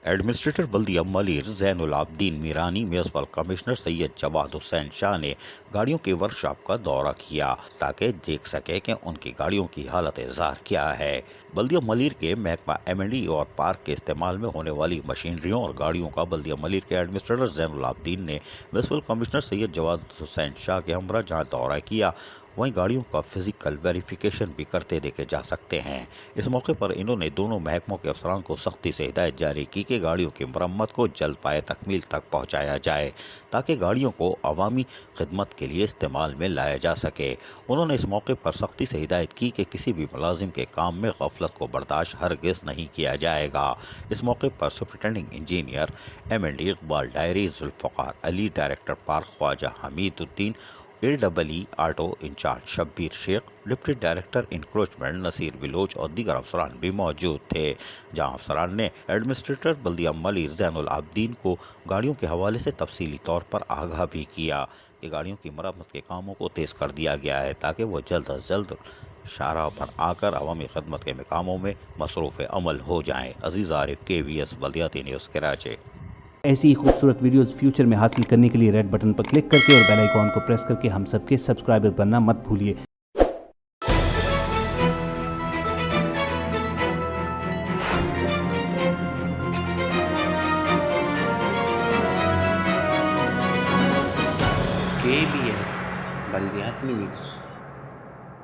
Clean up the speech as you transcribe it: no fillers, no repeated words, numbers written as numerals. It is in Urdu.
ایڈمنسٹریٹر بلدیہ ملیر زین العابدین میرانی، میونسپل کمشنر سید جواد حسین شاہ نے گاڑیوں کے ورکشاپ کا دورہ کیا تاکہ دیکھ سکے کہ ان کی گاڑیوں کی حالت زار کیا ہے۔ بلدیہ ملیر کے محکمہ M&E اور پارک کے استعمال میں ہونے والی مشینریوں اور گاڑیوں کا بلدیہ ملیر کے ایڈمنسٹریٹر زین العابدین نے میونسپل کمشنر سید جواد حسین شاہ کے ہمراہ جہاں دورہ کیا، وہیں گاڑیوں کا فزیکل ویریفیکیشن بھی کرتے دیکھے جا سکتے ہیں۔ اس موقع پر انہوں نے دونوں محکموں کے افسران کو سختی سے ہدایت جاری کی کہ گاڑیوں کی مرمت کو جلد پائے تکمیل تک پہنچایا جائے تاکہ گاڑیوں کو عوامی خدمت کے لیے استعمال میں لایا جا سکے۔ انہوں نے اس موقع پر سختی سے ہدایت کی کہ کسی بھی ملازم کے کام میں غفلت کو برداشت ہرگز نہیں کیا جائے گا۔ اس موقع پر سپرنٹینڈنگ انجینئر M&E اقبال ڈائری، Zulfiqar Ali director park, Khawaja Hamid Uddin AEE auto incharge Shabbir Sheikh, deputy director encroachment Naseer Baloch اور دیگر افسران بھی موجود تھے، جہاں افسران نے ایڈمنسٹریٹر بلدیہ ملیر زین العابدین کو گاڑیوں کے حوالے سے تفصیلی طور پر آگاہ بھی کیا کہ گاڑیوں کی مرمت کے کاموں کو تیز کر دیا گیا ہے تاکہ وہ جلد از جلد شاہراہ پر آ کر عوامی خدمت کے کاموں میں مصروف عمل ہو جائیں۔ عزیز عارف، KVS بلدیاتی نیوز، کراچی۔ ایسی ہی خوبصورت ویڈیوز فیوچر میں حاصل کرنے کے لیے ریڈ بٹن پر کلک کر کے اور بیل آئیکن کو پریس کر کے ہم سب کے سبسکرائبر بننا مت بھولیے۔ KBS بلدیاتی نیوز۔